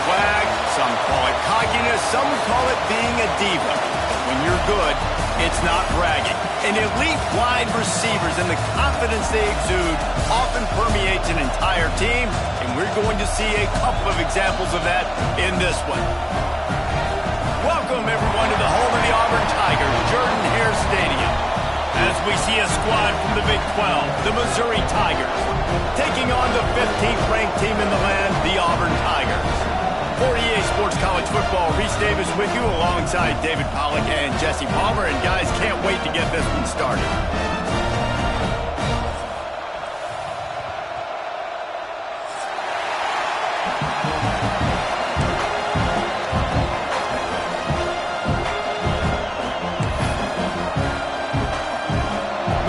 swag, some call it cockiness, some call it being a diva. But when you're good, it's not bragging. And elite wide receivers and the confidence they exude often permeates an entire team, and we're going to see a couple of examples of that in this one. Welcome, everyone, to the home of the Auburn Tigers, Jordan-Hare Stadium. As we see a squad from the Big 12, the Missouri Tigers, taking on the 15th ranked team in the land, the Auburn Tigers. For EA Sports College Football, Reese Davis with you alongside David Pollack and Jesse Palmer. And guys, can't wait to get this one started.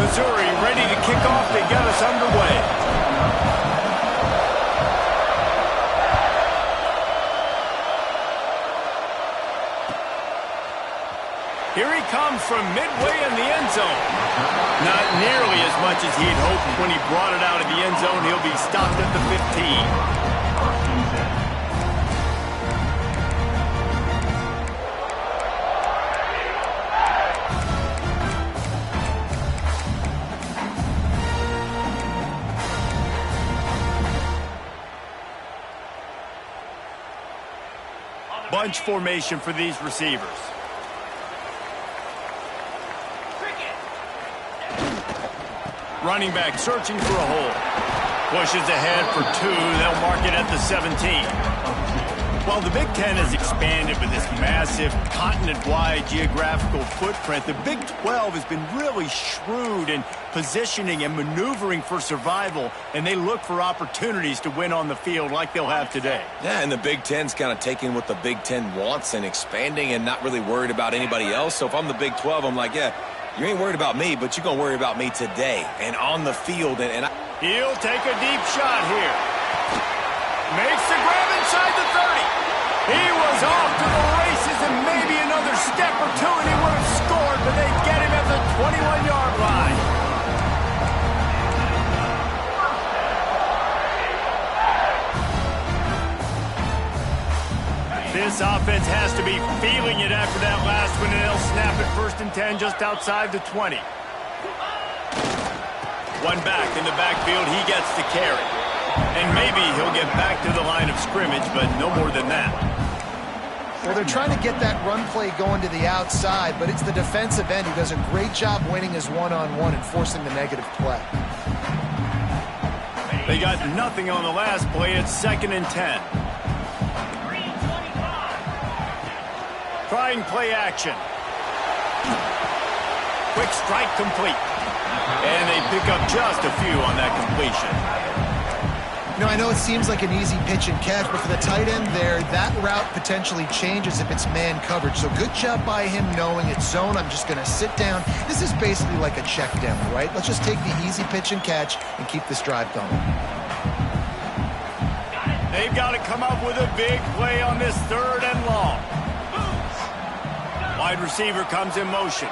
Missouri ready to kick off to get us underway. Here he comes from midway in the end zone. Not nearly as much as he'd hoped when he brought it out of the end zone. He'll be stopped at the 15. Bunch formation for these receivers. Running back searching for a hole. Pushes ahead for two. They'll mark it at the 17. Well, the Big Ten has expanded with this massive continent-wide geographical footprint. The Big 12 has been really shrewd in positioning and maneuvering for survival, and they look for opportunities to win on the field like they'll have today. Yeah, and the Big Ten's kind of taking what the Big Ten wants and expanding and not really worried about anybody else. So if I'm the Big 12, I'm like, yeah, you ain't worried about me, but you're going to worry about me today and on the field. He'll take a deep shot here. Makes the grab inside the 30. He was off to the races and maybe another step or two and he would have scored, but they get him at the 21-yard line. This offense has to be feeling it after that last one, and they'll snap it 1st and 10 just outside the 20. One back in the backfield, he gets the carry. And maybe he'll get back to the line of scrimmage, but no more than that. Well, they're trying to get that run play going to the outside, but it's the defensive end who does a great job winning his one-on-one and forcing the negative play. They got nothing on the last play. It's 2nd and 10. Trying play action. Quick strike complete. And they pick up just a few on that completion. You know, I know it seems like an easy pitch and catch, but for the tight end there, that route potentially changes if it's man coverage. So good job by him knowing it's zone. I'm just going to sit down. This is basically like a check down, right? Let's just take the easy pitch and catch and keep this drive going. They've got to come up with a big play on this 3rd and long. Wide receiver comes in motion.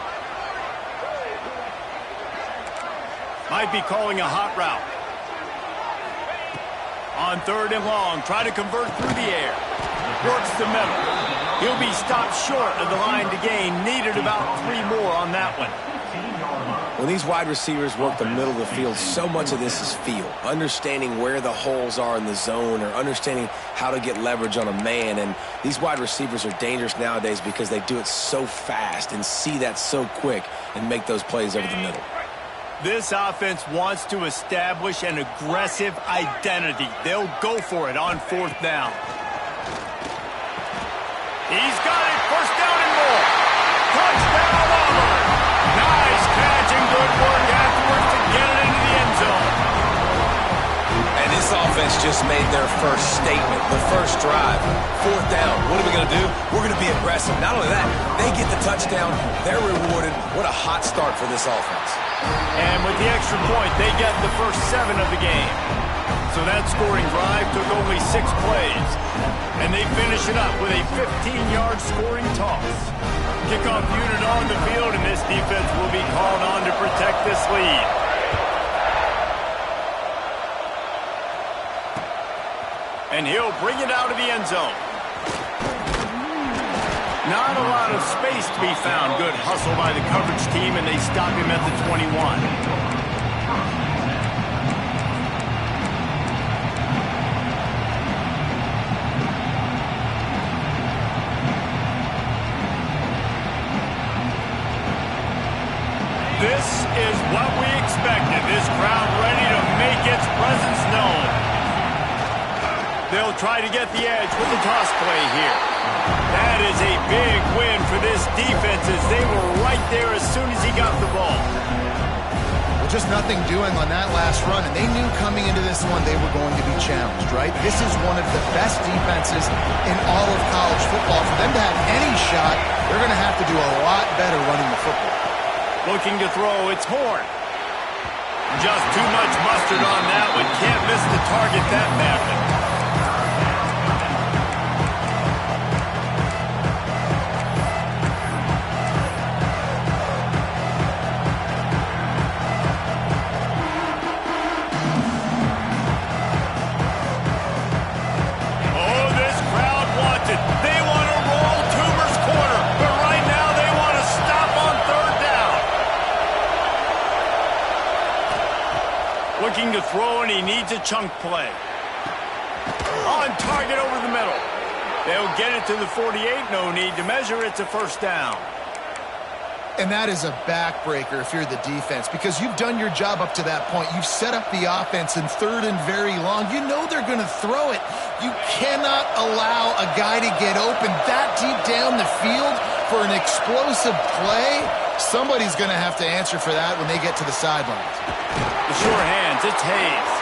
Might be calling a hot route. On 3rd and long, try to convert through the air. Works the middle. He'll be stopped short of the line to gain. Needed about 3 more on that one. When these wide receivers work the middle of the field, so much of this is feel. Understanding where the holes are in the zone or understanding how to get leverage on a man. And these wide receivers are dangerous nowadays because they do it so fast and see that so quick and make those plays over the middle. This offense wants to establish an aggressive identity. They'll go for it on 4th down. He's got it. 1st down and more. Touchdown, Auburn. Nice catch and good work afterwards to get it into the end zone. And this offense just made their first statement, the first drive. 4th down. What are we going to do? We're going to be aggressive. Not only that, they get the touchdown. They're rewarded. What a hot start for this offense. And with the extra point, they get the first 7 of the game. So that scoring drive took only 6 plays. And they finish it up with a 15-yard scoring toss. Kickoff unit on the field, and this defense will be called on to protect this lead. And he'll bring it out of the end zone. Not a lot of space to be found. Good hustle by the coverage team, and they stop him at the 21. This is what we expected. This crowd ready to make its presence known. They'll try to get the edge with the toss play here. That is a big win for this defense as they were right there as soon as he got the ball. Well, just nothing doing on that last run, and they knew coming into this one they were going to be challenged, right? This is one of the best defenses in all of college football. For them to have any shot, they're going to have to do a lot better running the football. Looking to throw, it's Horn. Just too much mustard on that one. Can't miss the target that badly. Oh, this crowd wants it. They want to roll Toomer's corner, but right now they want to stop on third down. Looking to throw, and he needs a chunk play. On target over the middle. They'll get it to the 48. No need to measure. It's a first down. And that is a backbreaker if you're the defense, because you've done your job up to that point. You've set up the offense in third and very long. You know they're going to throw it. You cannot allow a guy to get open that deep down the field for an explosive play. Somebody's going to have to answer for that when they get to the sidelines. The sure hands, it's Hayes.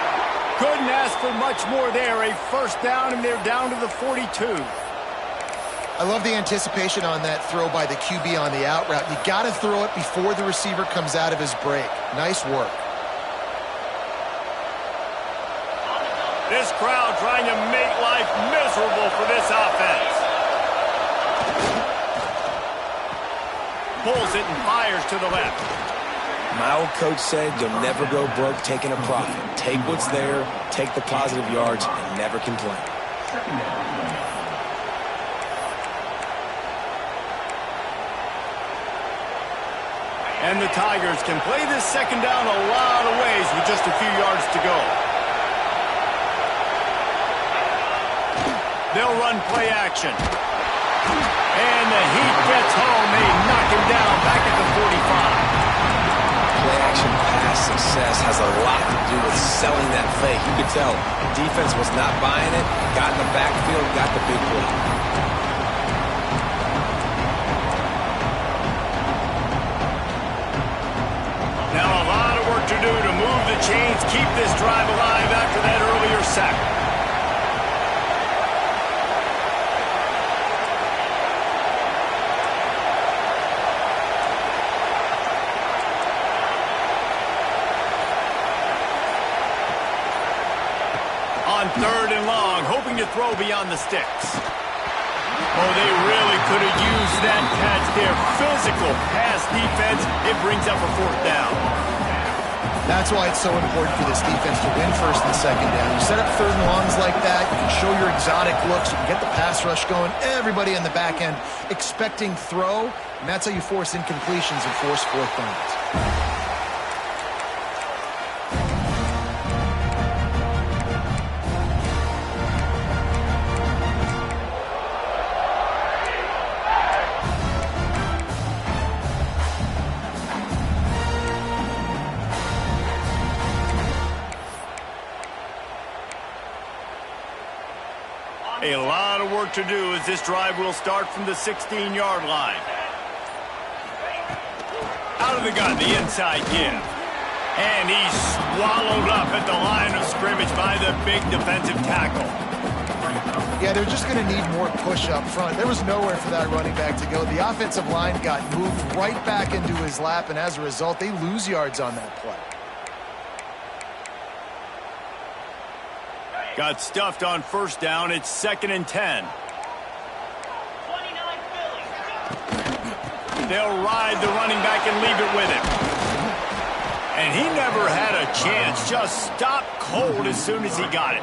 Couldn't ask for much more there. A first down, and they're down to the 42. I love the anticipation on that throw by the QB on the out route. You got to throw it before the receiver comes out of his break. Nice work. This crowd trying to make life miserable for this offense. Pulls it and fires to the left. My old coach said you'll never go broke taking a profit. Take what's there, take the positive yards, and never complain. And the Tigers can play this second down a lot of ways with just a few yards to go. They'll run play action. And the Heat gets home. They knock him down back at the 45. Play action pass success has a lot to do with selling that fake. You could tell defense was not buying it, got in the backfield, got the big play. To do to move the chains, keep this drive alive after that earlier sack. On third and long, hoping to throw beyond the sticks. Oh, they really could have used that catch there. Physical pass defense. It brings up a fourth down. That's why it's so important for this defense to win first and second down. You set up third and longs like that, you can show your exotic looks, you can get the pass rush going, everybody in the back end expecting throw, and that's how you force incompletions and force fourth downs. A lot of work to do as this drive will start from the 16-yard line. Out of the gun, the inside give. And he's swallowed up at the line of scrimmage by the big defensive tackle. Yeah, they're just going to need more push up front. There was nowhere for that running back to go. The offensive line got moved right back into his lap, and as a result, they lose yards on that play. Got stuffed on first down. It's 2nd and 10. They'll ride the running back and leave it with him. And he never had a chance. Just stopped cold as soon as he got it.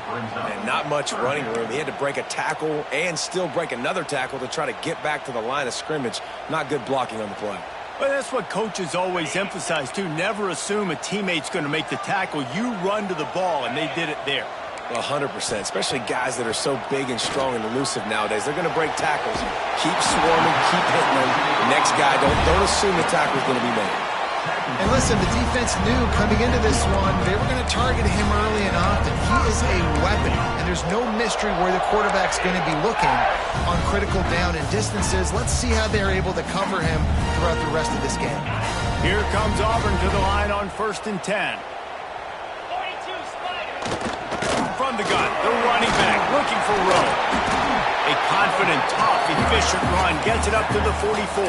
And not much running room. He had to break a tackle and still break another tackle to try to get back to the line of scrimmage. Not good blocking on the play. Well, that's what coaches always emphasize, too. Never assume a teammate's going to make the tackle. You run to the ball, and they did it there. 100%, especially guys that are so big and strong and elusive nowadays. They're going to break tackles. Keep swarming, keep hitting them. Next guy, don't assume the tackle's going to be made. And listen, the defense knew coming into this one, they were going to target him early and often. He is a weapon, and there's no mystery where the quarterback's going to be looking on critical down and distances. Let's see how they're able to cover him throughout the rest of this game. Here comes Auburn to the line on 1st and 10. From the gun, the running back looking for Rowe. A confident, tough, efficient run gets it up to the 44.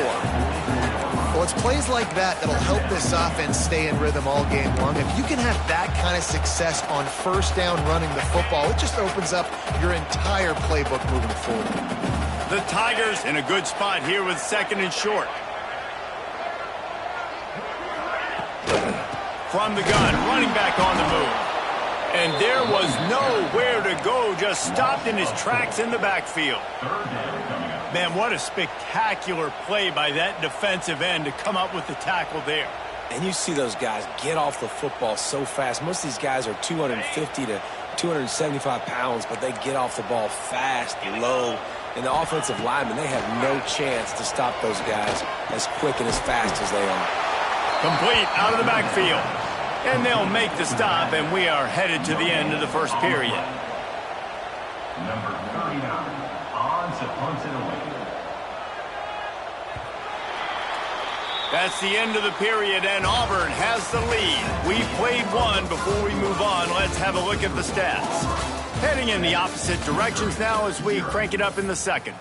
Well, it's plays like that that'll help this offense stay in rhythm all game long. If you can have that kind of success on 1st down running the football, it just opens up your entire playbook moving forward. The Tigers in a good spot here with 2nd and short. From the gun, running back on the move. And there was nowhere to go, just stopped in his tracks in the backfield. Man, what a spectacular play by that defensive end to come up with the tackle there. And you see those guys get off the football so fast. Most of these guys are 250 to 275 pounds, but they get off the ball fast, low. And the offensive linemen, they have no chance to stop those guys as quick and as fast as they are. Complete out of the backfield. And they'll make the stop, and we are headed to the end of the 1st period. Number 39, on to punt it away. That's the end of the period, and Auburn has the lead. We played one. Before we move on, let's have a look at the stats. Heading in the opposite directions now as we crank it up in the 2nd.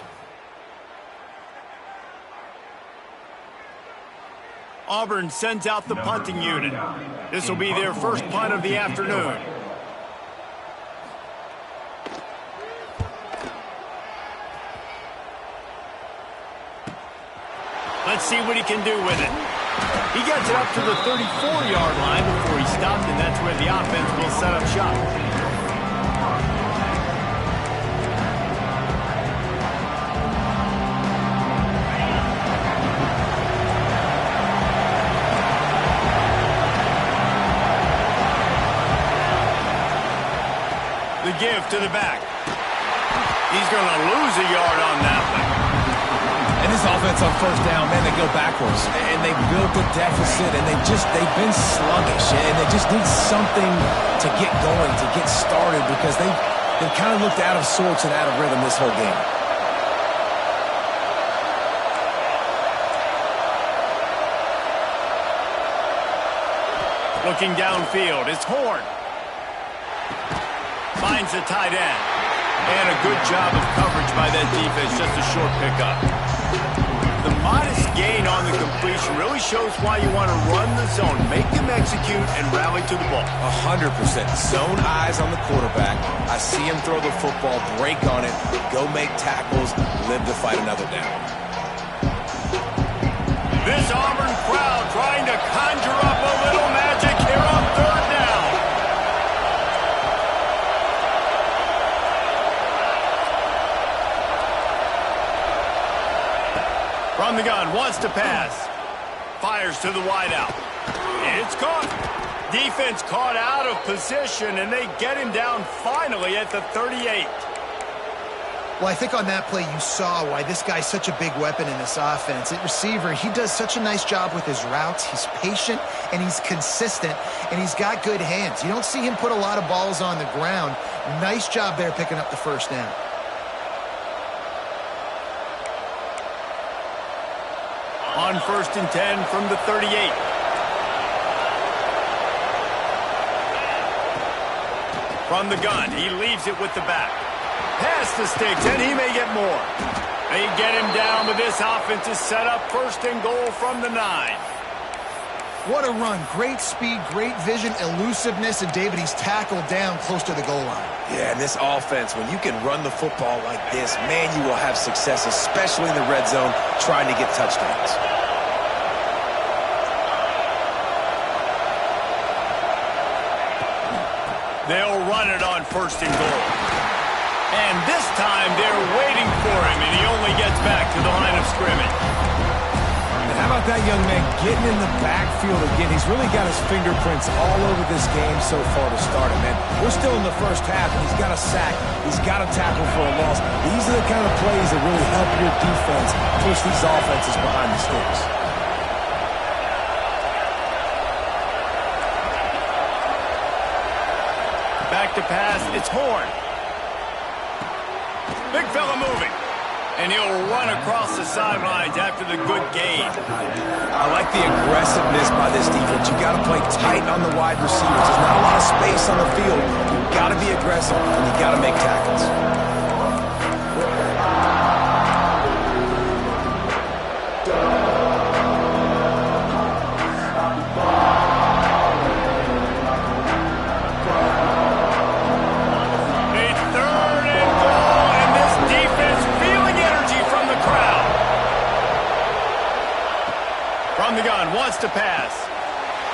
Auburn sends out the punting unit. This will be their first punt of the afternoon. Let's see what he can do with it. He gets it up to the 34-yard line before he stopped, and that's where the offense will set up shop. The give to the back. He's going to lose a yard on that one. And this offense on 1st down, man, they go backwards. And they built a deficit, and they've been sluggish. And they just need something to get going, to get started, because they've kind of looked out of sorts and out of rhythm this whole game. Looking downfield, it's Horn. Finds the tight end. And a good job of coverage by that defense, just a short pickup. The modest gain on the completion really shows why you want to run the zone, make them execute, and rally to the ball. 100%. Zone eyes on the quarterback. I see him throw the football, break on it, go make tackles, live to fight another down. This Auburn crowd trying to conjure up a little magic here on 3rd down. From the gun, wants to pass. Fires to the wideout. It's caught. Defense caught out of position, and they get him down finally at the 38. Well, I think on that play you saw why this guy's such a big weapon in this offense. At receiver, he does such a nice job with his routes. He's patient, and he's consistent, and he's got good hands. You don't see him put a lot of balls on the ground. Nice job there picking up the 1st down. On 1st and 10 from the 38. From the gun, he leaves it with the back. Pass the sticks, and he may get more. They get him down, but this offense is set up 1st and goal from the 9. What a run. Great speed, great vision, elusiveness, and David, he's tackled down close to the goal line. Yeah, and this offense, when you can run the football like this, man, you will have success, especially in the red zone, trying to get touchdowns. They'll run it on 1st and goal. And this time they're waiting for him, and he only gets back to the line of scrimmage. And how about that young man getting in the backfield again? He's really got his fingerprints all over this game so far to start it, man. We're still in the first half, and he's got a sack. He's got a tackle for a loss. These are the kind of plays that really help your defense push these offenses behind the sticks. Back to pass, it's Horn. Big fella moving. And he'll run across the sidelines after the good gain. I like the aggressiveness by this defense. You got to play tight on the wide receivers. There's not a lot of space on the field. You got to be aggressive, and you got to make tackles. From the gun, wants to pass.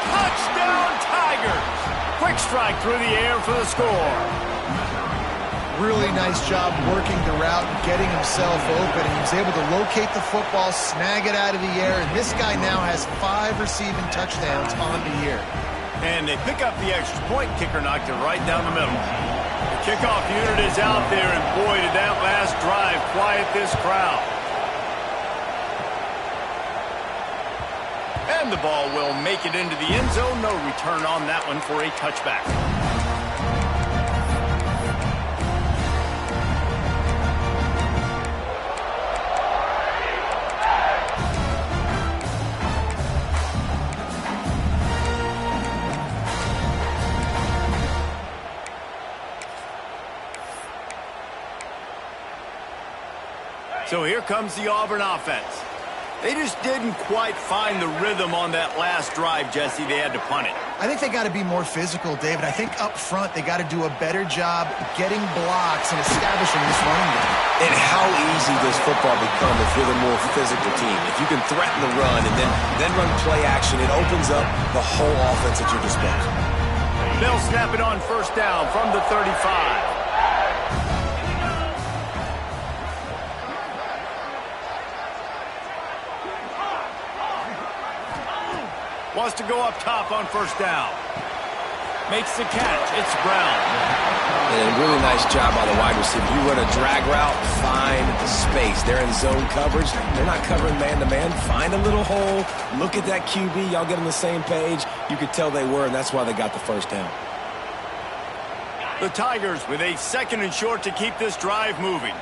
Touchdown, Tigers! Quick strike through the air for the score. Really nice job working the route and getting himself open. He was able to locate the football, snag it out of the air, and this guy now has 5 receiving touchdowns on the year. And they pick up the extra point. Kicker knocked it right down the middle. The kickoff unit is out there, and boy, did that last drive quiet this crowd. And the ball will make it into the end zone. No return on that one for a touchback. So here comes the Auburn offense. They just didn't quite find the rhythm on that last drive, Jesse. They had to punt it. I think they got to be more physical, David. I think up front they got to do a better job getting blocks and establishing this running game. And how easy does football become if you're the more physical team? If you can threaten the run and then run play action, it opens up the whole offense at your disposal. They'll snap it on 1st down from the 35. Wants to go up top on 1st down. Makes the catch. It's Brown. And a really nice job by the wide receiver. You run a drag route, find space. They're in zone coverage. They're not covering man-to-man. Find a little hole. Look at that QB. Y'all get on the same page. You could tell they were, and that's why they got the 1st down. The Tigers with a 2nd and short to keep this drive moving.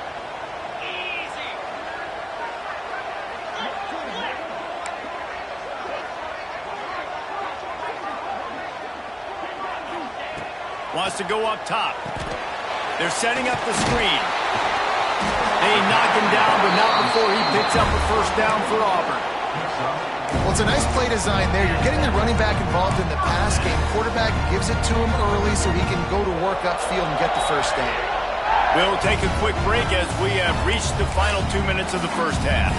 Wants to go up top. They're setting up the screen. They knock him down, but not before he picks up a 1st down for Auburn. Well, it's a nice play design there. You're getting the running back involved in the pass game. Quarterback gives it to him early so he can go to work upfield and get the 1st down. We'll take a quick break as we have reached the final 2 minutes of the 1st half.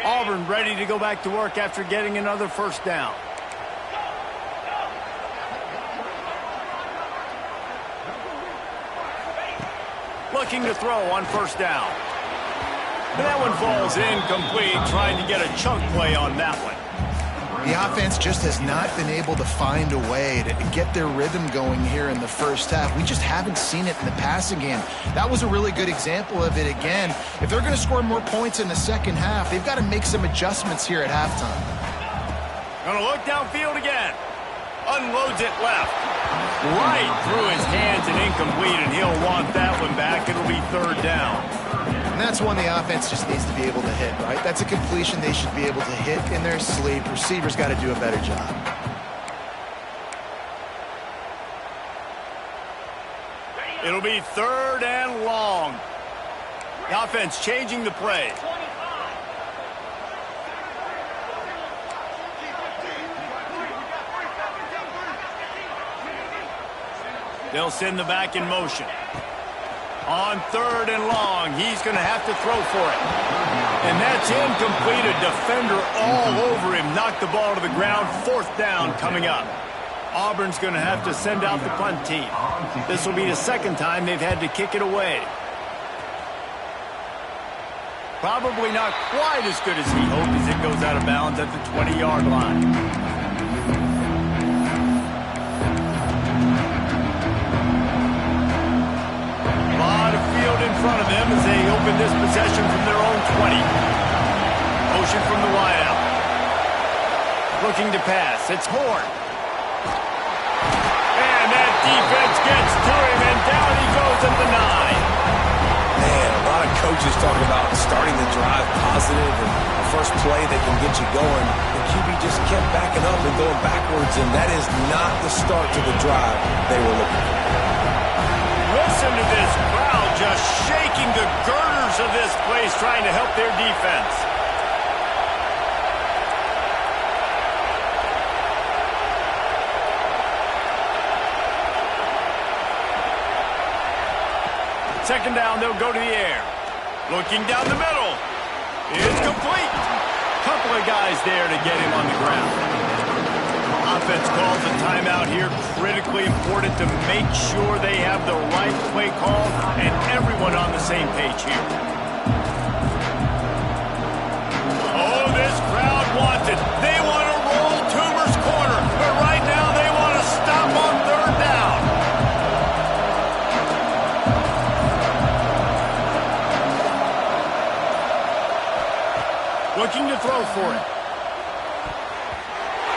Auburn ready to go back to work after getting another 1st down. Looking to throw on 1st down. And that one falls incomplete, trying to get a chunk play on that one. The offense just has not been able to find a way to get their rhythm going here in the 1st half. We just haven't seen it in the passing game. That was a really good example of it again. If they're going to score more points in the 2nd half, they've got to make some adjustments here at halftime. Gonna look downfield again. Unloads it left. Right through his hands and incomplete, and he'll want that one back. It'll be 3rd down. And that's one the offense just needs to be able to hit, right? That's a completion they should be able to hit in their sleep. Receivers got to do a better job. It'll be 3rd and long. The offense changing the play. They'll send the back in motion. On 3rd and long, he's going to have to throw for it. And that's incomplete. A defender all over him. Knocked the ball to the ground. 4th down coming up. Auburn's going to have to send out the punt team. This will be the 2nd time they've had to kick it away. Probably not quite as good as he hoped as it goes out of bounds at the 20-yard line. A lot of field in front of them as they open this possession from their own 20. Motion from the wideout. Looking to pass. It's Horn. And that defense gets to him, and down he goes at the 9. Man, a lot of coaches talk about starting the drive positive and the first play that can get you going. The QB just kept backing up and going backwards, and that is not the start to the drive they were looking for. Listen to this crowd just shaking the girders of this place, trying to help their defense. Second down, they'll go to the air. Looking down the middle. It's complete. Couple of guys there to get him on the ground. Offense calls a timeout here. Critically important to make sure they have the right play call and everyone on the same page here. Oh, this crowd wants it. They want to roll Toomer's corner, but right now they want to stop on 3rd down. Looking to throw for it.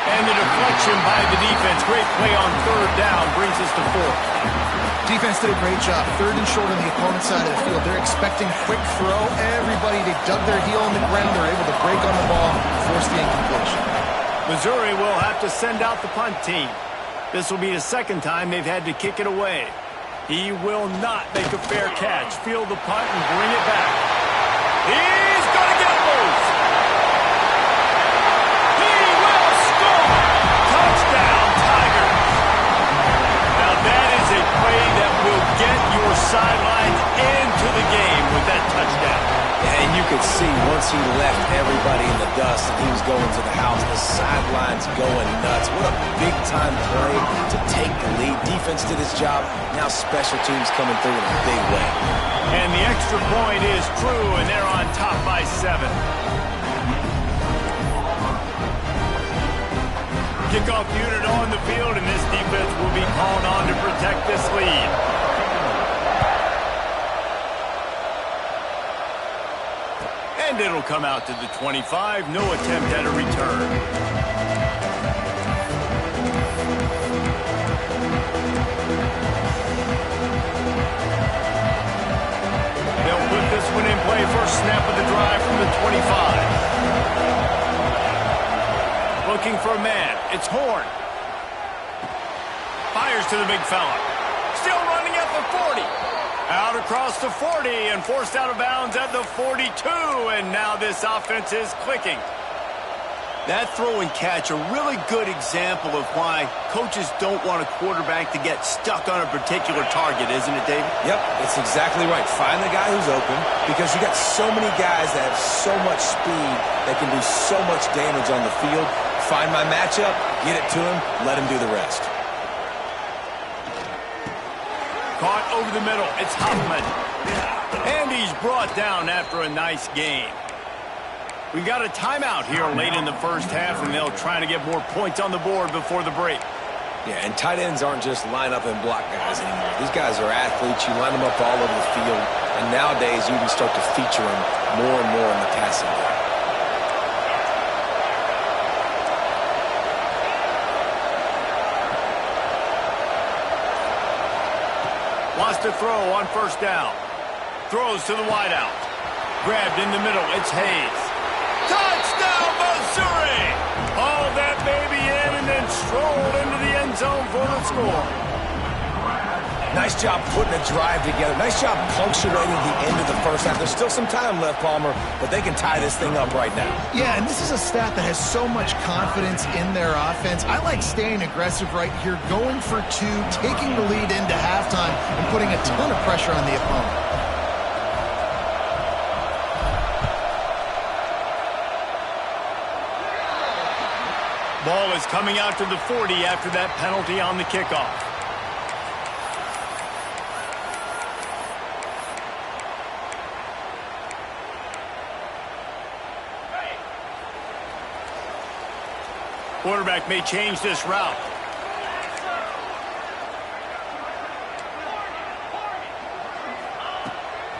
And the deflection by the defense. Great play on 3rd down brings us to 4th. Defense did a great job. 3rd and short on the opponent's side of the field. They're expecting quick throw. Everybody, they dug their heel on the ground. They're able to break on the ball, force the incompletion. Missouri will have to send out the punt team. This will be the 2nd time they've had to kick it away. He will not make a fair catch. Field the punt and bring it back. He's going to get loose. Touchdown, Tigers. Now that is a play that will get your sidelines into the game with that touchdown. And you could see once he left everybody in the dust and he was going to the house, the sidelines going nuts. What a big-time play to take the lead. Defense did its job. Now special teams coming through in a big way. And the extra point is true, and they're on top by 7. Kickoff unit on the field, and this defense will be called on to protect this lead. And it'll come out to the 25. No attempt at a return. They'll put this one in play. First snap of the drive from the 25. Looking for a man. It's Horn. Fires to the big fella. Still running at the 40. Out across the 40 and forced out of bounds at the 42. And now this offense is clicking. That throw and catch, a really good example of why coaches don't want a quarterback to get stuck on a particular target, isn't it, David? Yep, it's exactly right. Find the guy who's open because you got so many guys that have so much speed that can do so much damage on the field. Find my matchup, get it to him, let him do the rest. Caught over the middle. It's Huffman. And he's brought down after a nice gain. We got a timeout here late in the first half, and they'll try to get more points on the board before the break. Yeah, and tight ends aren't just line up and block guys anymore. These guys are athletes. You line them up all over the field, and nowadays you can start to feature them more and more in the passing game. Wants to throw on first down. Throws to the wideout. Grabbed in the middle. It's Hayes. Touchdown, Missouri! Hauled that baby in and then strolled into the end zone for the score. Nice job putting a drive together. Nice job punctuating the end of the first half. There's still some time left, Palmer, but they can tie this thing up right now. Yeah, and this is a staff that has so much confidence in their offense. I like staying aggressive right here, going for 2, taking the lead into halftime, and putting a ton of pressure on the opponent. Ball is coming out to the 40 after that penalty on the kickoff. Quarterback may change this route.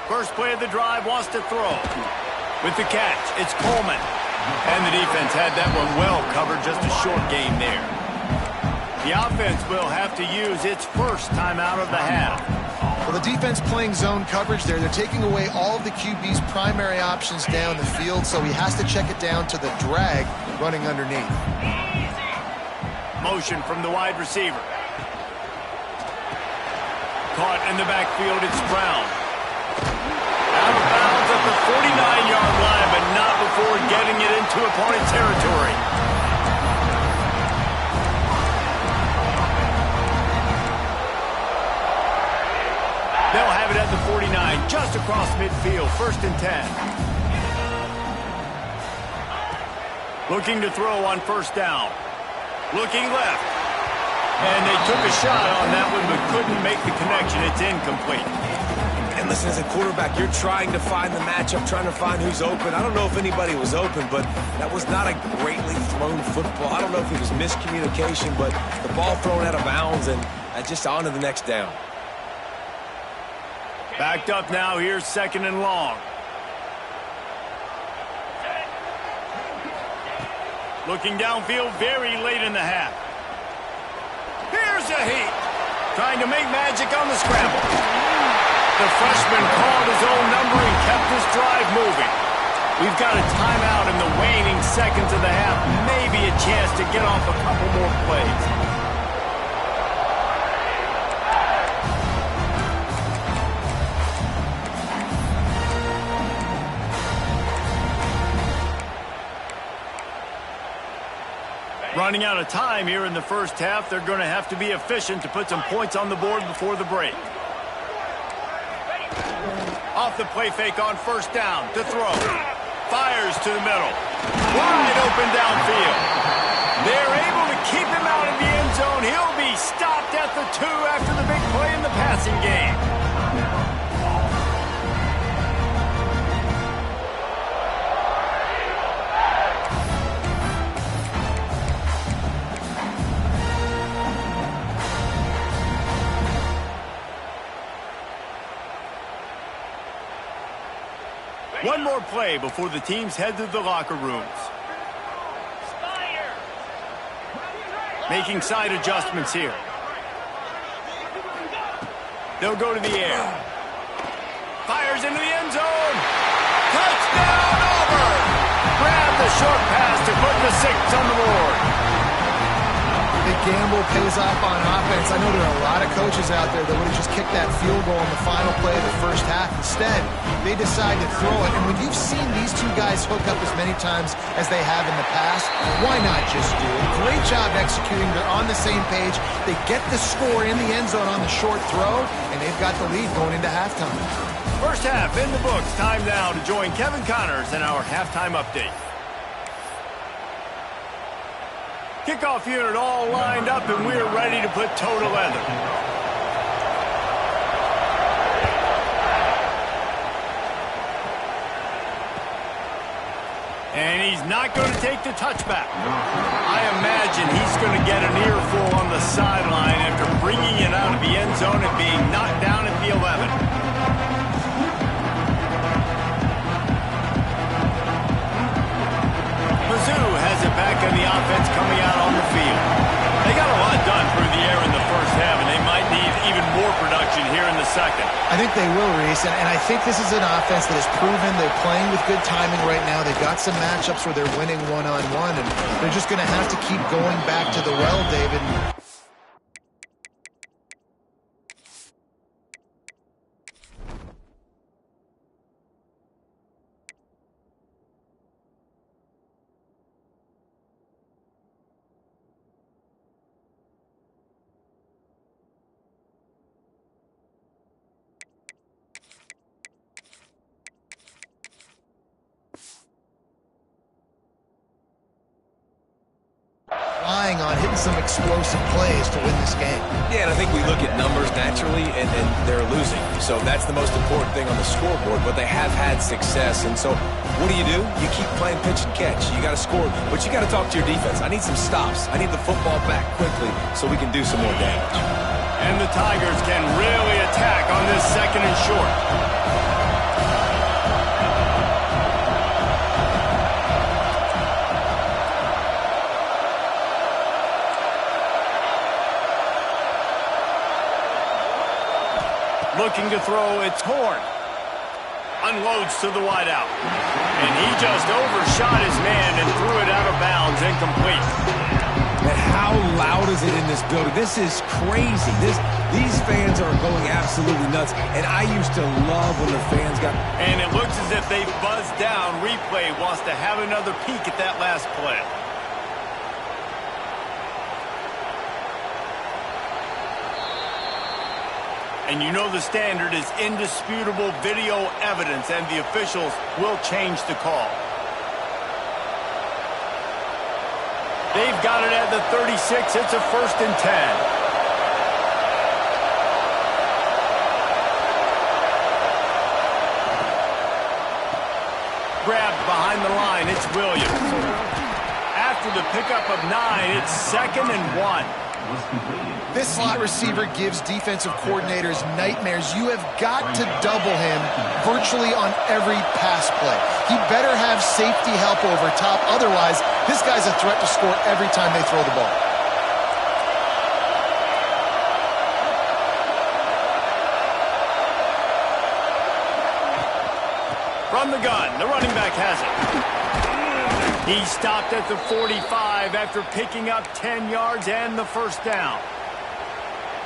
First play of the drive, wants to throw. With the catch, it's Coleman. And the defense had that one well covered, just a short game there. The offense will have to use its first timeout of the half. Well, the defense playing zone coverage there. They're taking away all of the QB's primary options down the field, so he has to check it down to the drag running underneath. Motion from the wide receiver. Caught in the backfield, it's Brown. Out of bounds at the 49-yard line, but not before getting it into opponent territory. They'll have it at the 49, just across midfield, 1st and 10. Looking to throw on 1st down. Looking left. And they took a shot on that one, but couldn't make the connection. It's incomplete. And listen, as a quarterback, you're trying to find the matchup, trying to find who's open. I don't know if anybody was open, but that was not a greatly thrown football. I don't know if it was miscommunication, but the ball thrown out of bounds and just on to the next down. Backed up now, here's 2nd and long. Looking downfield very late in the half. Here's a heat. Trying to make magic on the scramble. The freshman called his own number and kept this drive moving. We've got a timeout in the waning seconds of the half. Maybe a chance to get off a couple more plays. Running out of time here in the first half. They're going to have to be efficient to put some points on the board before the break. Off the play fake on 1st down to throw. Fires to the middle. Wide open downfield. They're able to keep him out of the end zone. He'll be stopped at the 2 after the big play in the passing game. One more play before the teams head to the locker rooms. Making side adjustments here. They'll go to the air. Fires into the end zone. Touchdown, Auburn! Grab the short pass to put the 6 on the board. The gamble pays off on offense. I know there are a lot of coaches out there that would have just kicked that field goal in the final play of the first half. Instead, they decide to throw it. And when you've seen these two guys hook up as many times as they have in the past, why not just do it? Great job executing. They're on the same page. They get the score in the end zone on the short throw, and they've got the lead going into halftime. First half in the books. Time now to join Kevin Connors in our halftime update. Kickoff unit all lined up, and we're ready to put toe to leather. And he's not going to take the touchback. I imagine he's going to get an earful on the sideline after bringing it out of the end zone and being knocked down at the 11. Mizzou has it back on the offense coming out on the field. They got a lot done through the air in the first half, and they might need even more production here in the second. I think they will, Reese, and I think this is an offense that has proven they're playing with good timing right now. They've got some matchups where they're winning one-on-one, and they're just going to have to keep going back to the well, David. banking on hitting some explosive plays to win this game. Yeah, and I think we look at numbers naturally, and they're losing. So that's the most important thing on the scoreboard, but they have had success. And so what do? You keep playing pitch and catch. You got to score, but you got to talk to your defense. I need some stops. I need the football back quickly so we can do some more damage. And the Tigers can really attack on this second and short. Looking to throw, it's Horn. Unloads to the wideout. And he just overshot his man and threw it out of bounds, incomplete. And how loud is it in this building? This is crazy. These fans are going absolutely nuts. And I used to love when the fans got... And it looks as if they've buzzed down. Replay wants to have another peek at that last play. And you know the standard is indisputable video evidence, and the officials will change the call. They've got it at the 36. It's a 1st and 10. Grabbed behind the line. It's Williams. After the pickup of 9, it's 2nd and 1. This slot receiver gives defensive coordinators nightmares. You have got to double him virtually on every pass play. He better have safety help over top. Otherwise, this guy's a threat to score every time they throw the ball. From the gun, the running back has it. He stopped at the 45 after picking up 10 yards and the 1st down.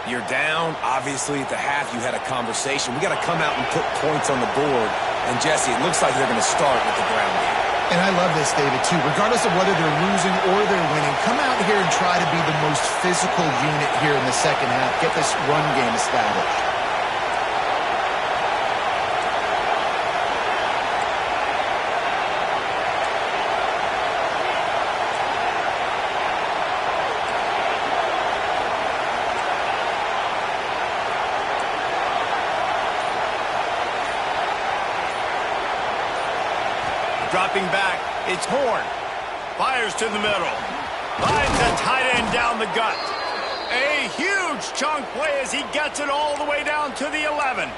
You're down. Obviously, at the half, you had a conversation. We got to come out and put points on the board. And, Jesse, it looks like they're going to start with the ground game. And I love this, David, too. Regardless of whether they're losing or they're winning, come out here and try to be the most physical unit here in the second half. Get this run game established. Dropping back, it's Horn. Fires to the middle. Finds a tight end down the gut. A huge chunk play as he gets it all the way down to the 11.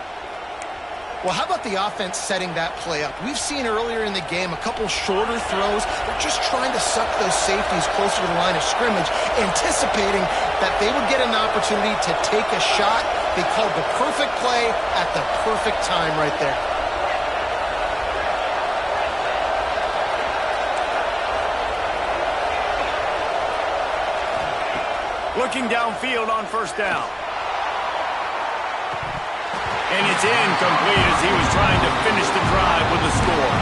Well, how about the offense setting that play up? We've seen earlier in the game a couple shorter throws. They're just trying to suck those safeties closer to the line of scrimmage, anticipating that they would get an opportunity to take a shot. They called the perfect play at the perfect time right there. Looking downfield on 1st down. And it's incomplete as he was trying to finish the drive with a score.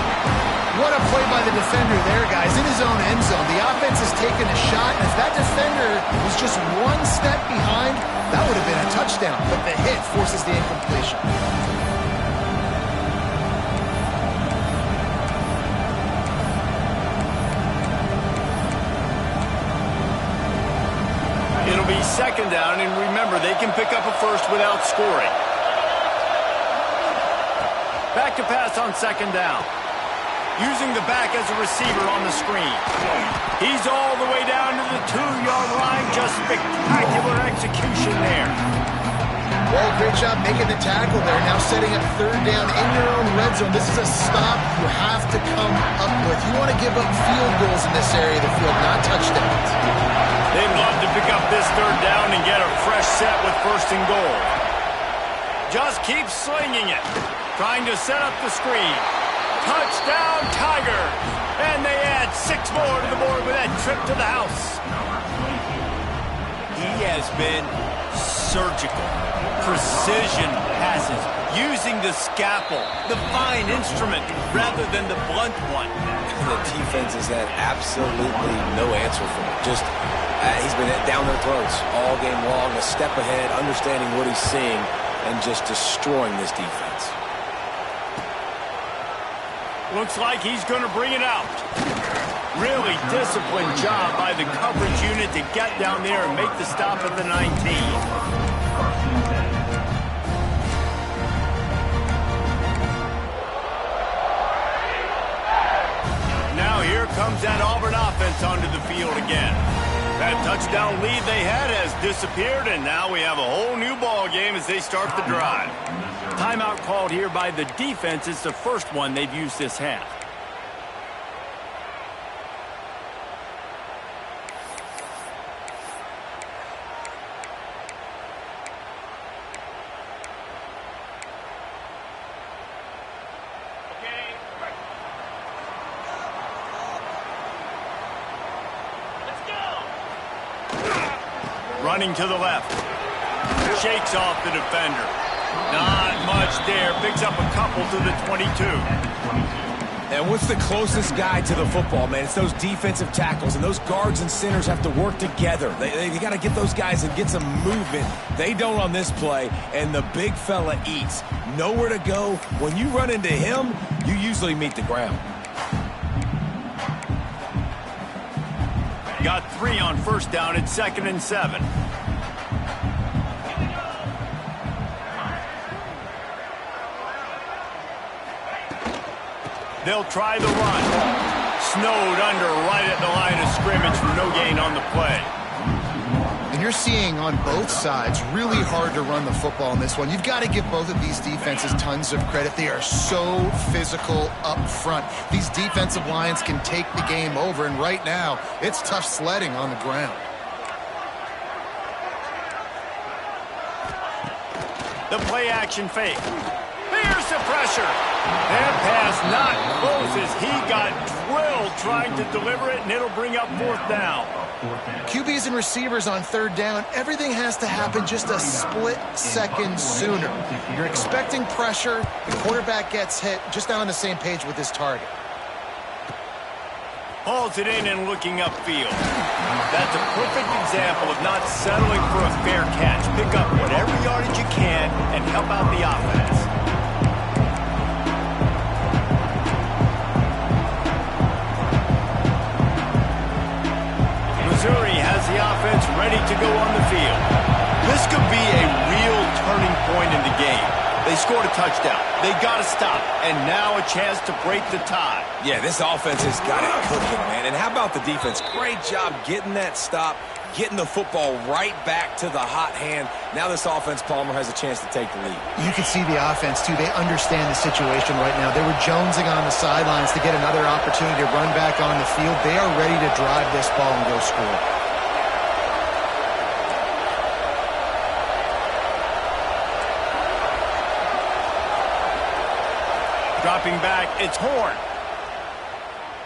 What a play by the defender there, guys. In his own end zone. The offense has taken a shot, and if that defender was just one step behind, that would have been a touchdown. But the hit forces the incompletion. It'll be 2nd down, and remember, they can pick up a 1st without scoring. Back to pass on 2nd down. Using the back as a receiver on the screen. He's all the way down to the 2-yard line. Just spectacular execution there. Well, great job making the tackle there. Now setting up 3rd down in your own red zone. This is a stop you have to come up with. You want to give up field goals in this area of the field, not touchdowns. They'd love to pick up this 3rd down and get a fresh set with 1st and goal. Just keep slinging it. Trying to set up the screen. Touchdown, Tigers! And they add 6 more to the board with that trip to the house. He has been surgical. Precision passes. Using the scalpel, the fine instrument, rather than the blunt one. The defense has had absolutely no answer for him. Just, he's been down their throats all game long, a step ahead, understanding what he's seeing, and just destroying this defense. Looks like he's going to bring it out. Really disciplined job by the coverage unit to get down there and make the stop at the 19. Now here comes that Auburn offense onto the field again. That touchdown lead they had has disappeared, and now we have a whole new ball game as they start the drive. Timeout called here by the defense. It's the first one they've used this half. Running to the left. Shakes off the defender. Not much there. Picks up a couple to the 22. And what's the closest guy to the football, man? It's those defensive tackles, and those guards and centers have to work together. They got to get those guys and get some movement. They don't on this play, and the big fella eats. Nowhere to go. When you run into him, you usually meet the ground. Got 3 on first down at 2nd and 7. They'll try the run. Snowed under right at the line of scrimmage for no gain on the play. And you're seeing on both sides really hard to run the football in this one. You've got to give both of these defenses tons of credit. They are so physical up front. These defensive lines can take the game over, and right now it's tough sledding on the ground. The play action fake. Here's the pressure. That pass not close as he got drilled trying to deliver it, and it'll bring up 4th down. QBs and receivers on 3rd down, everything has to happen just a split second sooner. You're expecting pressure, the quarterback gets hit, just not on the same page with his target. Hauls it in and looking upfield. That's a perfect example of not settling for a fair catch. Pick up whatever yardage you can and help out the offense. Missouri has the offense ready to go on the field. This could be a real turning point in the game. They scored a touchdown. They got to stop. And now a chance to break the tie. Yeah, this offense has got it cooking, man. And how about the defense? Great job getting that stop, getting the football right back to the hot hand. Now this offense, Palmer, has a chance to take the lead. You can see the offense, too. They understand the situation right now. They were jonesing on the sidelines to get another opportunity to run back on the field. They are ready to drive this ball and go score. Dropping back, it's Horn.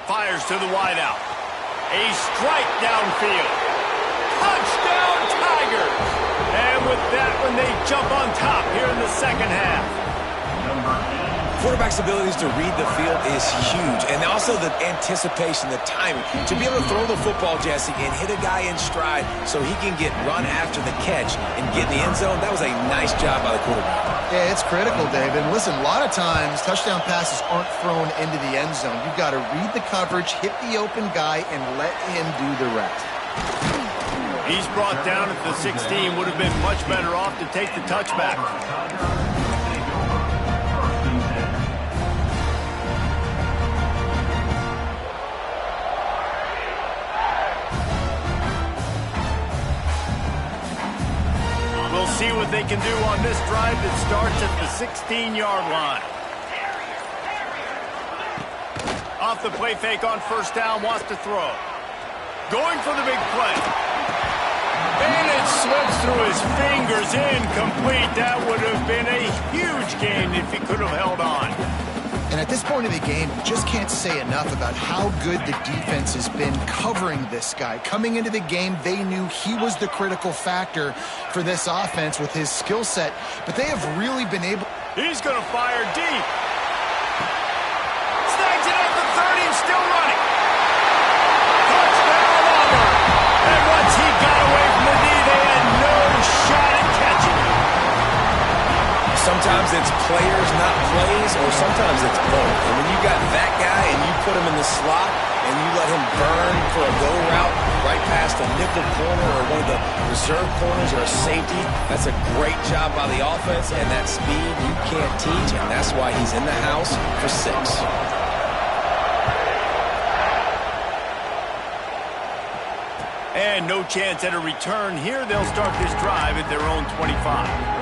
Fires to the wideout. A strike downfield. Touchdown, Tigers! And with that one, they jump on top here in the second half. Quarterback's abilities to read the field is huge. And also the anticipation, the timing. To be able to throw the football, Jesse, and hit a guy in stride so he can get run after the catch and get in the end zone, that was a nice job by the quarterback. Yeah, it's critical, Dave. And listen, a lot of times touchdown passes aren't thrown into the end zone. You've got to read the coverage, hit the open guy, and let him do the rest. He's brought down at the 16. Would have been much better off to take the touchback. We'll see what they can do on this drive that starts at the 16-yard line. Off the play fake on first down, wants to throw. Going for the big play. And it slips through his fingers, incomplete. That would have been a huge gain if he could have held on. And at this point of the game, you just can't say enough about how good the defense has been covering this guy. Coming into the game, they knew he was the critical factor for this offense with his skill set, but they have really been able... He's going to fire deep. Snags it at the 30 and still running. Touchdown, Auburn. And once he got away from the knee, they had no shot at catching him. Sometimes it's players, not plays, or sometimes it's both. And when you got that guy and you put him in the slot and you let him burn just a nickel corner or one of the reserve corners or a safety. That's a great job by the offense, and that speed you can't teach, and that's why he's in the house for 6. And no chance at a return here. They'll start this drive at their own 25.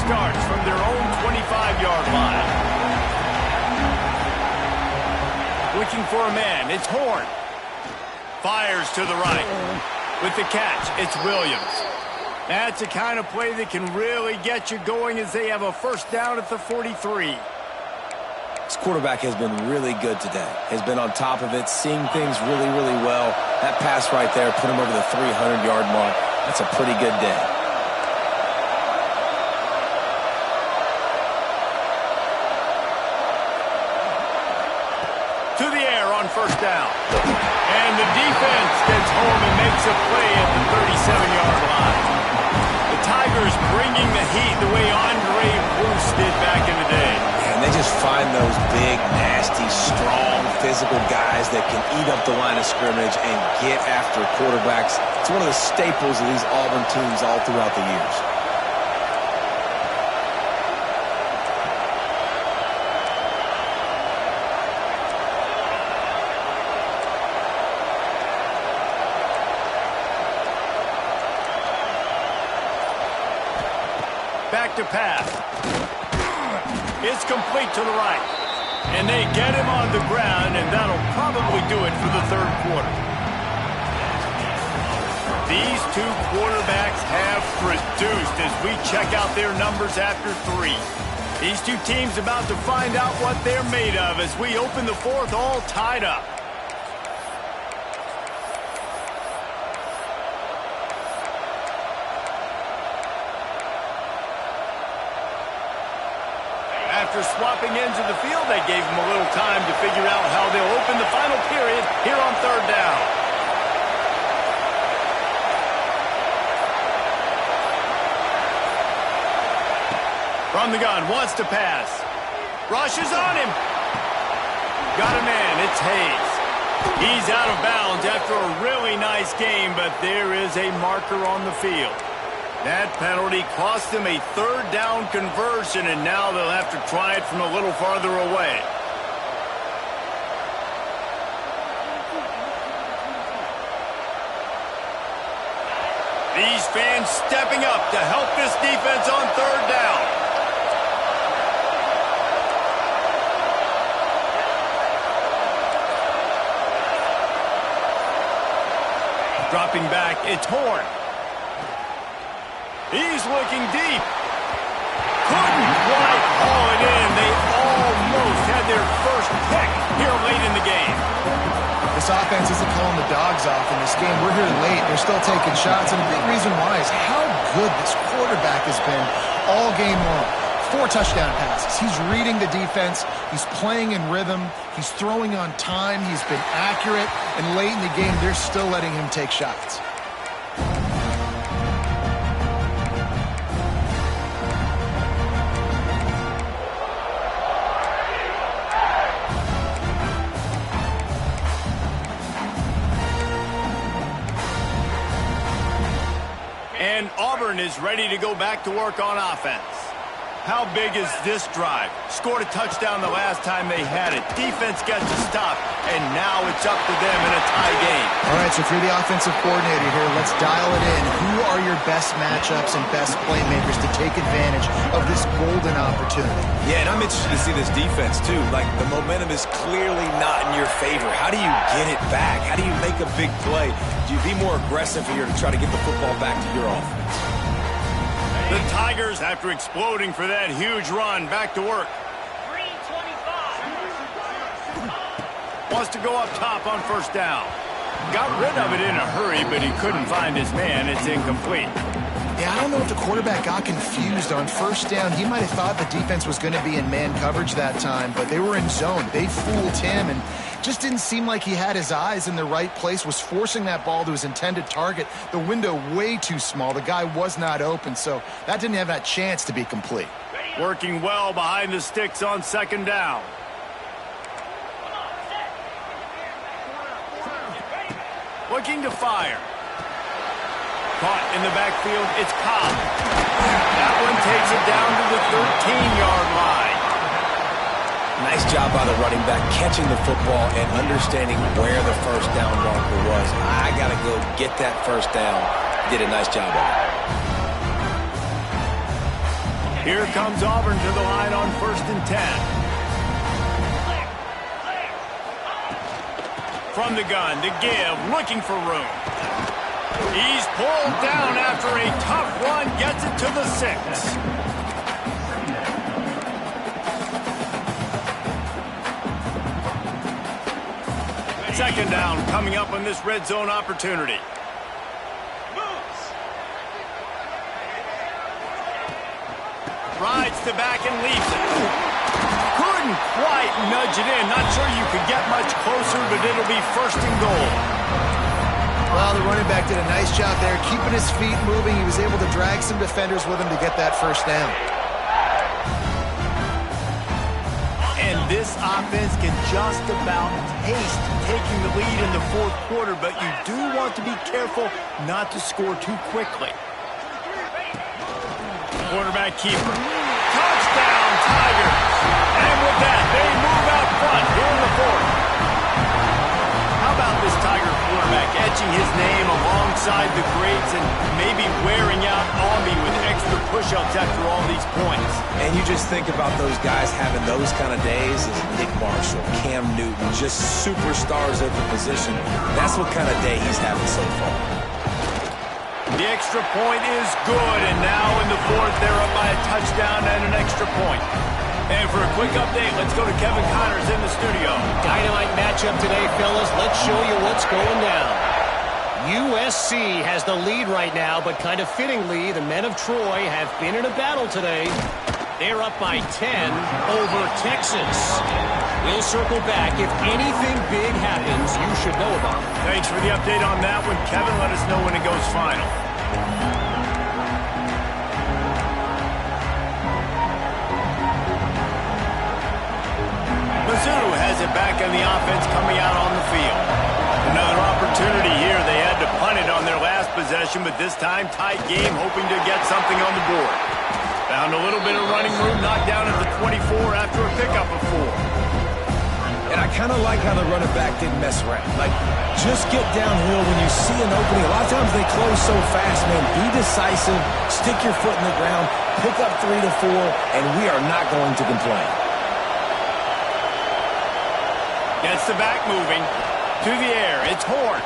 Starts from their own 25-yard line. Looking for a man, it's Horn. Fires to the right. With the catch, it's Williams. That's the kind of play that can really get you going as they have a first down at the 43. This quarterback has been really good today. Has been on top of it, seeing things really, really well. That pass right there put him over the 300-yard mark. That's a pretty good day. To the air on first down. And the defense gets home and makes a play at the 37-yard line. The Tigers bringing the heat the way Andre Bruce did back in the day. And they just find those big, nasty, strong, physical guys that can eat up the line of scrimmage and get after quarterbacks. It's one of the staples of these Auburn teams all throughout the years. Back to pass. It's complete to the right. And they get him on the ground, and that'll probably do it for the third quarter. These two quarterbacks have produced as we check out their numbers after 3. These two teams about to find out what they're made of as we open the fourth all tied up. After swapping ends of the field, they gave them a little time to figure out how they'll open the final period here on third down. From the gun, wants to pass. Rushes on him. Got a man, it's Hayes. He's out of bounds after a really nice game, but there is a marker on the field. That penalty cost them a third down conversion, and now they'll have to try it from a little farther away. These fans stepping up to help this defense on third down. Dropping back, it's Horn. He's looking deep. Couldn't quite haul it in. They almost had their first pick here late in the game. This offense isn't calling the dogs off in this game. We're here late. They're still taking shots, and a big reason why is how good this quarterback has been all game long. 4 touchdown passes. He's reading the defense. He's playing in rhythm. He's throwing on time. He's been accurate. And late in the game, they're still letting him take shots. And Auburn is ready to go back to work on offense. How big is this drive? Scored a touchdown the last time they had it. Defense gets a stop, and now it's up to them in a tie game. All right, so if you're the offensive coordinator here, let's dial it in. Who are your best matchups and best playmakers to take advantage of this golden opportunity? Yeah, and I'm interested to see this defense, too. Like, the momentum is clearly not in your favor. How do you get it back? How do you make a big play? Do you be more aggressive here to try to get the football back to your offense? The Tigers, after exploding for that huge run, back to work. 325. Wants to go up top on first down. Got rid of it in a hurry, but he couldn't find his man. It's incomplete. Yeah, I don't know if the quarterback got confused on first down. He might have thought the defense was going to be in man coverage that time, but they were in zone. They fooled him and just didn't seem like he had his eyes in the right place, was forcing that ball to his intended target. The window way too small. The guy was not open, so that didn't have that chance to be complete. Working well behind the sticks on second down. Looking to fire. Caught in the backfield, it's Cobb. That one takes it down to the 13-yard line. Nice job by the running back, catching the football and understanding where the first down marker was. I got to go get that first down. Did a nice job of it. Here comes Auburn to the line on 1st and 10. From the gun to give, looking for room. He's pulled down after a tough run, gets it to the 6. Second down coming up on this red zone opportunity. Rides the back and leaves it. Couldn't quite nudge it in. Not sure you could get much closer, but it'll be 1st and goal. Well, the running back did a nice job there, keeping his feet moving. He was able to drag some defenders with him to get that first down. And this offense can just about taste taking the lead in the 4th quarter, but you do want to be careful not to score too quickly. Quarterback keeper. Touchdown, Tigers. And with that, they move out front here in the 4th. How about this Tiger quarterback etching his name alongside the greats and maybe wearing out Army with extra push-ups after all these points? And you just think about those guys having those kind of days as Nick Marshall, Cam Newton, just superstars at the position. That's what kind of day he's having so far. The extra point is good, and now in the 4th, they're up by a touchdown and an extra point. And for a quick update, let's go to Kevin Connors in the studio. Dynamite matchup today, fellas. Let's show you what's going down. USC has the lead right now, but kind of fittingly, the men of Troy have been in a battle today. They're up by 10 over Texas. We'll circle back. If anything big happens, you should know about it. Thanks for the update on that one, Kevin. Let us know when it goes final. Mizzou has it back on the offense coming out on the field. Another opportunity here. They had to punt it on their last possession, but this time tight game, hoping to get something on the board. Found a little bit of running room, knocked down at the 24 after a pickup of 4. And I kind of like how the running back didn't mess around. Like, just get downhill when you see an opening. A lot of times they close so fast, man. Be decisive, stick your foot in the ground, pick up 3 to 4, and we are not going to complain. Gets the back moving. To the air, it's Horn.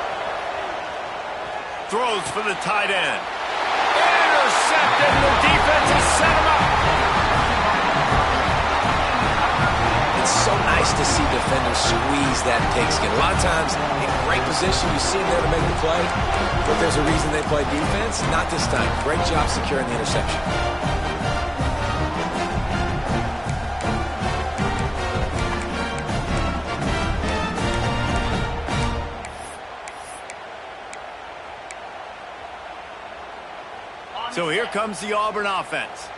Throws for the tight end. Intercepted, the defense has set him up. It's so nice to see defenders squeeze that pigskin. A lot of times, in great position, you see them there to make the play, but there's a reason they play defense. Not this time. Great job securing the interception. So here comes the Auburn offense.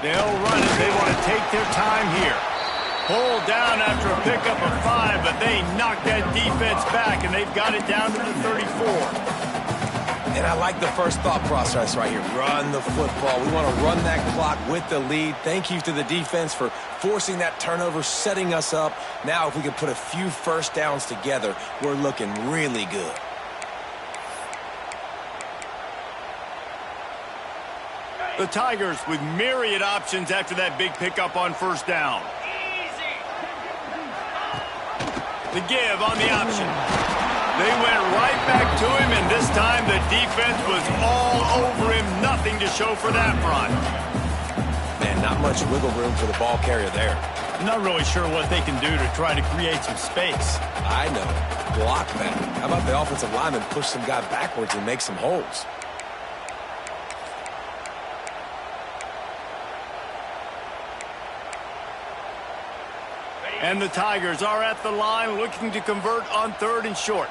They'll run it. They want to take their time here. Pulled down after a pickup of 5, but they knocked that defense back, and they've got it down to the 34. And I like the first thought process right here. Run the football. We want to run that clock with the lead. Thank you to the defense for forcing that turnover, setting us up. Now, if we can put a few first downs together, we're looking really good. The Tigers with myriad options after that big pickup on first down. The give on the option. They went right back to him, and this time the defense was all over him. Nothing to show for that run. Man, not much wiggle room for the ball carrier there. Not really sure what they can do to try to create some space. I know. Block that. How about the offensive lineman push some guy backwards and make some holes? And the Tigers are at the line looking to convert on 3rd and short.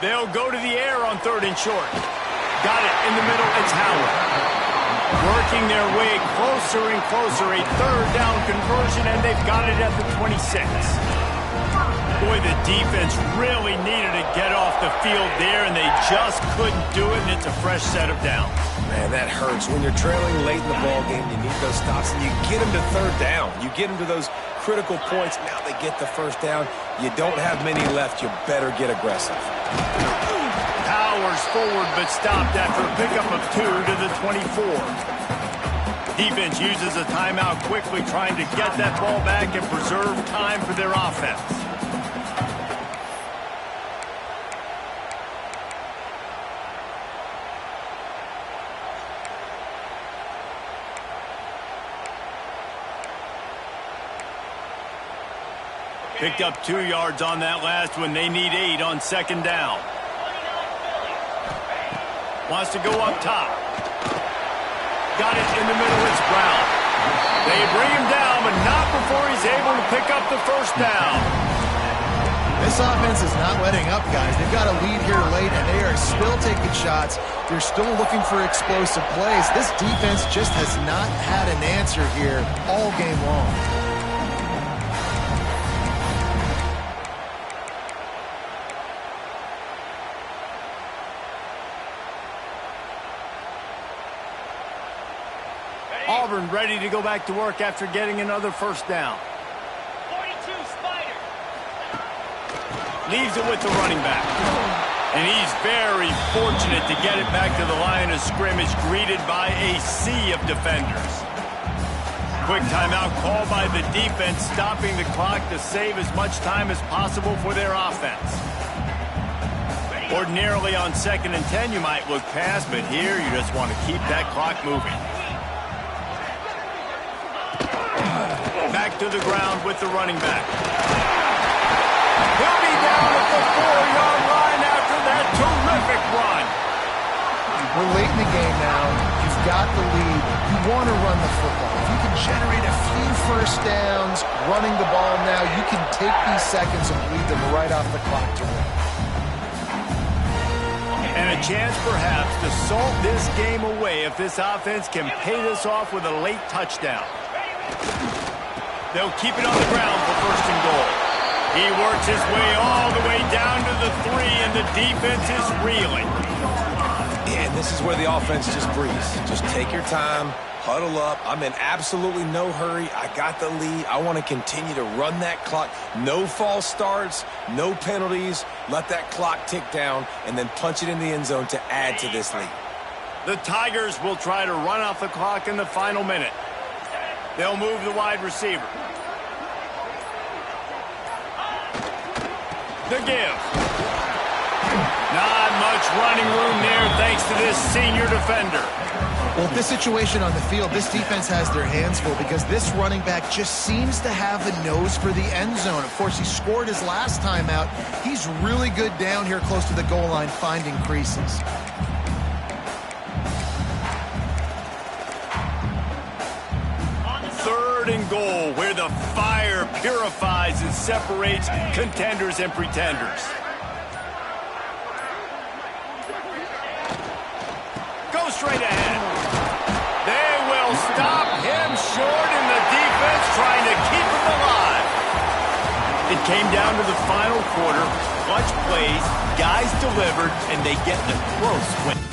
They'll go to the air on 3rd and short. Got it in the middle. It's Howard. Working their way closer and closer. A 3rd down conversion, and they've got it at the 26. Boy, the defense really needed to get off the field there, and they just couldn't do it, and it's a fresh set of downs. Man, that hurts. When you're trailing late in the ball game, you need those stops, and you get them to 3rd down. You get them to those critical points. Now they get the first down. You don't have many left. You better get aggressive. Powers forward, but stopped after a pickup of 2 to the 24. Defense uses a timeout quickly, trying to get that ball back and preserve time for their offense. Picked up 2 yards on that last one. They need 8 on 2nd down. Wants to go up top. Got it in the middle. It's Brown. They bring him down, but not before he's able to pick up the first down. This offense is not letting up, guys. They've got a lead here late, and they are still taking shots. They're still looking for explosive plays. This defense just has not had an answer here all game long. Auburn ready to go back to work after getting another first down. 42 Spider. Leaves it with the running back. And he's very fortunate to get it back to the line of scrimmage, greeted by a sea of defenders. Quick timeout called by the defense, stopping the clock to save as much time as possible for their offense. Ordinarily on 2nd and 10, you might look past, but here you just want to keep that clock moving. Back to the ground with the running back. He'll be down at the 4-yard line after that terrific run. We're late in the game now. You've got the lead. You want to run the football. If you can generate a few first downs running the ball now, you can take these seconds and bleed them right off the clock to win. And a chance perhaps to salt this game away if this offense can pay this off with a late touchdown. They'll keep it on the ground for 1st and goal. He works his way all the way down to the 3, and the defense is reeling. Yeah, and this is where the offense just breathes. Just take your time, huddle up. I'm in absolutely no hurry. I got the lead. I want to continue to run that clock. No false starts, no penalties. Let that clock tick down, and then punch it in the end zone to add to this lead. The Tigers will try to run off the clock in the final minute. They'll move the wide receiver. The give. Not much running room there thanks to this senior defender. Well, with this situation on the field, this defense has their hands full because this running back just seems to have a nose for the end zone. Of course, he scored his last time out. He's really good down here close to the goal line finding creases. And goal, where the fire purifies and separates contenders and pretenders. Go straight ahead. It came down to the final quarter. Clutch plays, guys delivered, and they get the close win.